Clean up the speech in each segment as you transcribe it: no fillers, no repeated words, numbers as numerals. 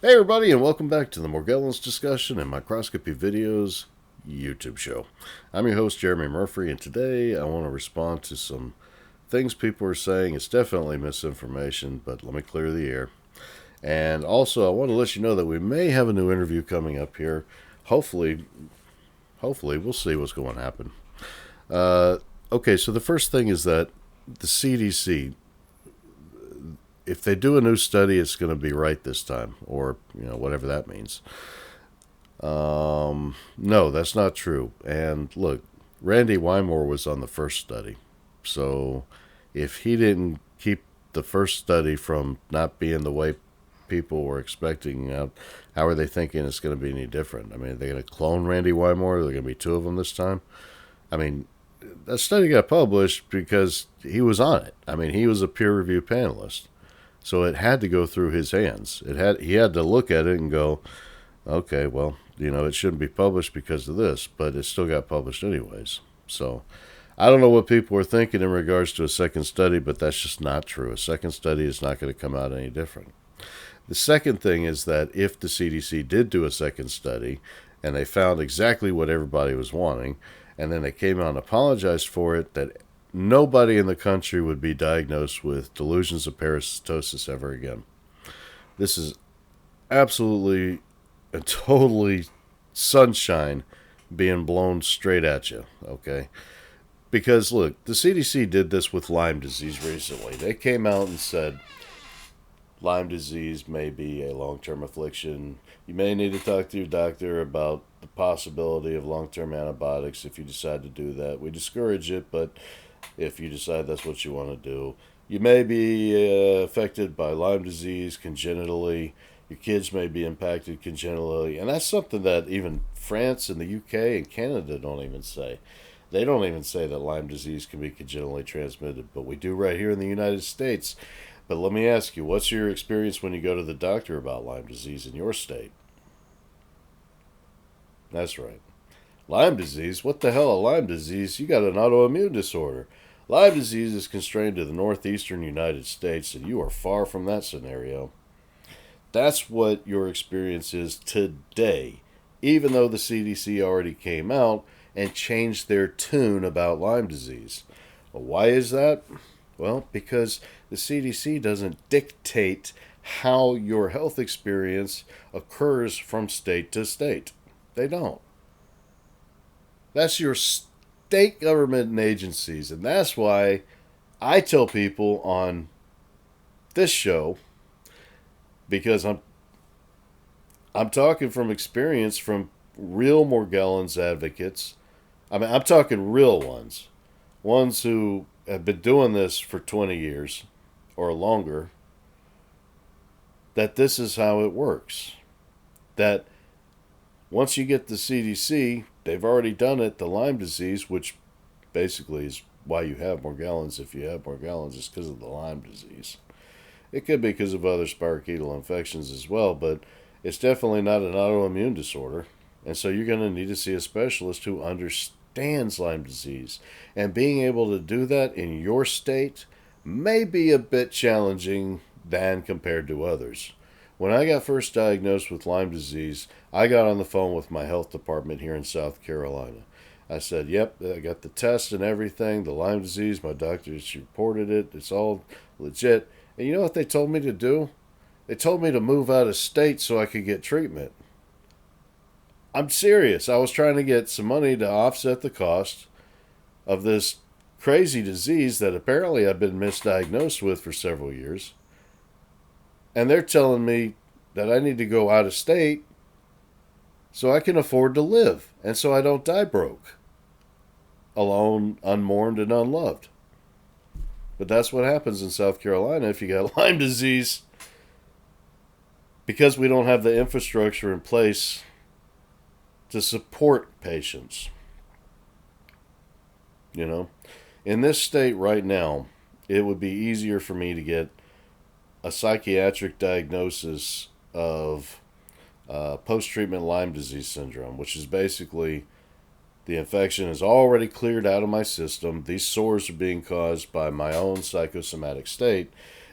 Hey everybody, and welcome back to the Morgellons Discussion and Microscopy Videos YouTube show. I'm your host, Jeremy Murphy, and today I want to respond to some things people are saying. It's definitely misinformation, but let me clear the air. And also, I want to let you know that we may have a new interview coming up here. Hopefully, we'll see what's going to happen. Uh, okay, so the first thing is that the CDC, if they do a new study, it's going to be right this time, or whatever that means. No, that's not true. And look, Randy Wymore was on the first study, so if he didn't keep the first study from not being the way people were expecting, how are they thinking it's going to be any different? I mean, are they going to clone Randy Wymore? Are there going to be two of them this time? I mean, that study got published because he was on it. I mean, he was a peer review panelist. So it had to go through his hands. He had to look at it and go, okay, well, it shouldn't be published because of this, but it still got published anyways. So I don't know what people are thinking in regards to a second study, but that's just not true. A second study is not going to come out any different. The second thing is that if the CDC did do a second study and they found exactly what everybody was wanting, and then they came out and apologized for it, that nobody in the country would be diagnosed with delusions of parasitosis ever again. This is absolutely and totally sunshine being blown straight at you, okay? Because, look, the CDC did this with Lyme disease recently. They came out and said Lyme disease may be a long-term affliction. You may need to talk to your doctor about the possibility of long-term antibiotics if you decide to do that. We discourage it, but if you decide that's what you want to do, you may be affected by Lyme disease congenitally. Your kids may be impacted congenitally. And that's something that even France and the UK and Canada don't even say. They don't even say that Lyme disease can be congenitally transmitted, but we do right here in the United States. But let me ask you, what's your experience when you go to the doctor about Lyme disease in your state? That's right. Lyme disease? What the hell, a Lyme disease? You got an autoimmune disorder. Lyme disease is constrained to the northeastern United States, and you are far from that scenario. That's what your experience is today, even though the CDC already came out and changed their tune about Lyme disease. Well, why is that? Well, because the CDC doesn't dictate how your health experience occurs from state to state. They don't. That's your state government and agencies. And that's why I tell people on this show, because I'm talking from experience from real Morgellons advocates. I mean, I'm talking real ones who have been doing this for 20 years or longer, that this is how it works. That once you get the CDC, they've already done it, the Lyme disease, which basically is why you have Morgellons. If you have Morgellons, it's because of the Lyme disease. It could be because of other spirochetal infections as well, but it's definitely not an autoimmune disorder. And so you're going to need to see a specialist who understands Lyme disease. And being able to do that in your state may be a bit challenging than compared to others. When I got first diagnosed with Lyme disease, I got on the phone with my health department here in South Carolina. I said, yep, I got the test and everything, the Lyme disease, my doctor reported it, it's all legit. And you know what they told me to do? They told me to move out of state so I could get treatment. I'm serious. I was trying to get some money to offset the cost of this crazy disease that apparently I've been misdiagnosed with for several years. And they're telling me that I need to go out of state so I can afford to live and so I don't die broke, alone, unmourned, and unloved. But that's what happens in South Carolina if you got Lyme disease, because we don't have the infrastructure in place to support patients. In this state right now, it would be easier for me to get a psychiatric diagnosis of post-treatment Lyme disease syndrome, which is basically the infection is already cleared out of my system. These sores are being caused by my own psychosomatic state,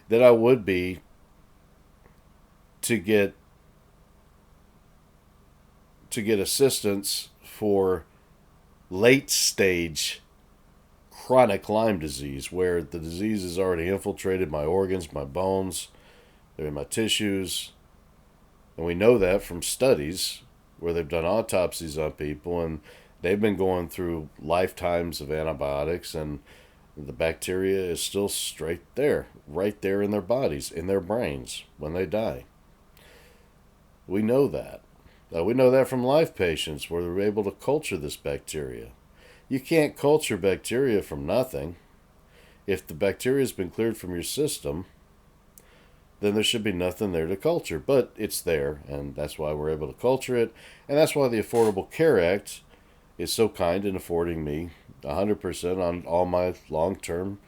than I would be to get to get assistance for late stage chronic Lyme disease, where the disease has already infiltrated my organs, my bones, they're in my tissues. And we know that from studies where they've done autopsies on people and they've been going through lifetimes of antibiotics, and the bacteria is still straight there, right there in their bodies, in their brains when they die. We know that. We know that from live patients where they're able to culture this bacteria. You can't culture bacteria from nothing. If the bacteria has been cleared from your system, then there should be nothing there to culture. But it's there, and that's why we're able to culture it. And that's why the Affordable Care Act is so kind in affording me 100% on all my long-term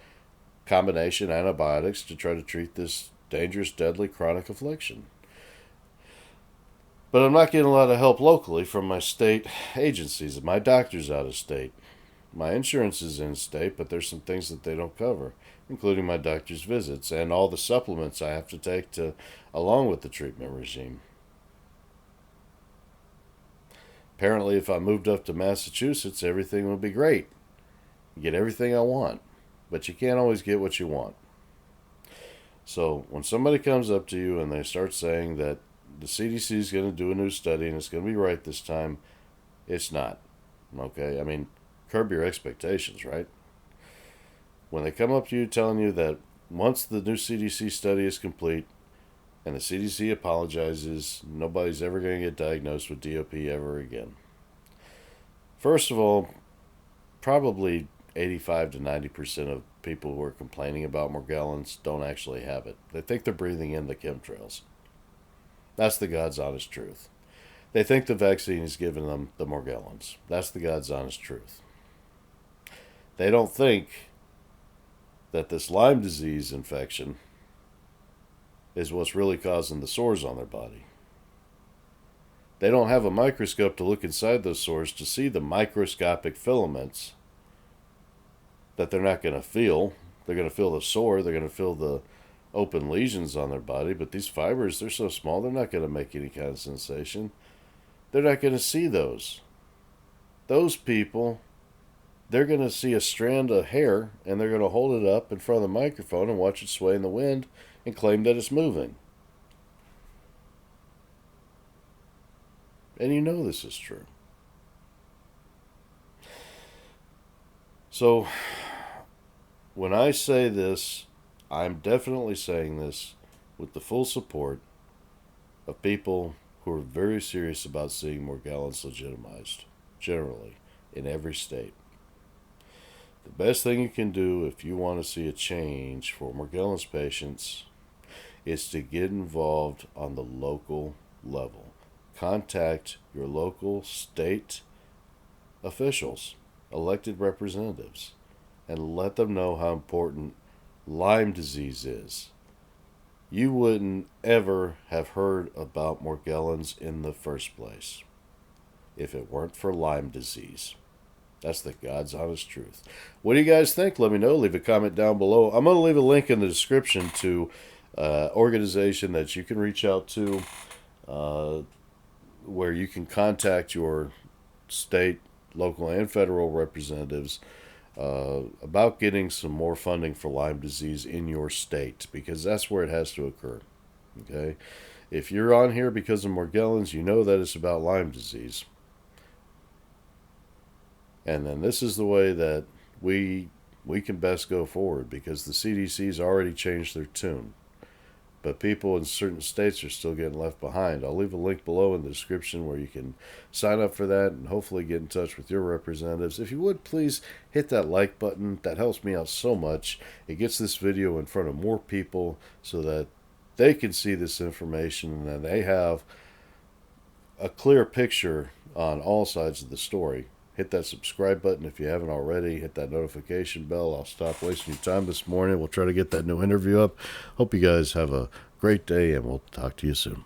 combination antibiotics to try to treat this dangerous, deadly chronic affliction. But I'm not getting a lot of help locally from my state agencies. My doctor's out of state. My insurance is in state, but there's some things that they don't cover, including my doctor's visits and all the supplements I have to take to along with the treatment regime. Apparently, if I moved up to Massachusetts, everything would be great. You get everything I want, but you can't always get what you want. So when somebody comes up to you and they start saying that the CDC is going to do a new study and it's going to be right this time, it's not. Okay? I mean, curb your expectations, right? When they come up to you telling you that once the new CDC study is complete and the CDC apologizes, nobody's ever going to get diagnosed with DOP ever again. First of all, probably 85 to 90% of people who are complaining about Morgellons don't actually have it. They think they're breathing in the chemtrails. That's the God's honest truth. They think the vaccine is giving them the Morgellons. That's the God's honest truth. They don't think that this Lyme disease infection is what's really causing the sores on their body. They don't have a microscope to look inside those sores to see the microscopic filaments that they're not going to feel. They're going to feel the sore, they're going to feel the open lesions on their body, but these fibers, they're so small, they're not going to make any kind of sensation. They're not going to see those. Those people, they're going to see a strand of hair and they're going to hold it up in front of the microphone and watch it sway in the wind and claim that it's moving. And you know this is true. So, when I say this, I'm definitely saying this with the full support of people who are very serious about seeing Morgellons legitimized, generally, in every state. The best thing you can do if you want to see a change for Morgellons patients is to get involved on the local level. Contact your local state officials, elected representatives, and let them know how important Lyme disease is. You wouldn't ever have heard about Morgellons in the first place if it weren't for Lyme disease. That's the God's honest truth. What do you guys think? Let me know. Leave a comment down below. I'm going to leave a link in the description to an organization that you can reach out to where you can contact your state, local, and federal representatives about getting some more funding for Lyme disease in your state, because that's where it has to occur. Okay? If you're on here because of Morgellons, you know that it's about Lyme disease. And then this is the way that we can best go forward, because the CDC's already changed their tune. But people in certain states are still getting left behind. I'll leave a link below in the description where you can sign up for that and hopefully get in touch with your representatives. If you would, please hit that like button. That helps me out so much. It gets this video in front of more people so that they can see this information and then they have a clear picture on all sides of the story. Hit that subscribe button if you haven't already. Hit that notification bell. I'll stop wasting your time this morning. We'll try to get that new interview up. Hope you guys have a great day, and we'll talk to you soon.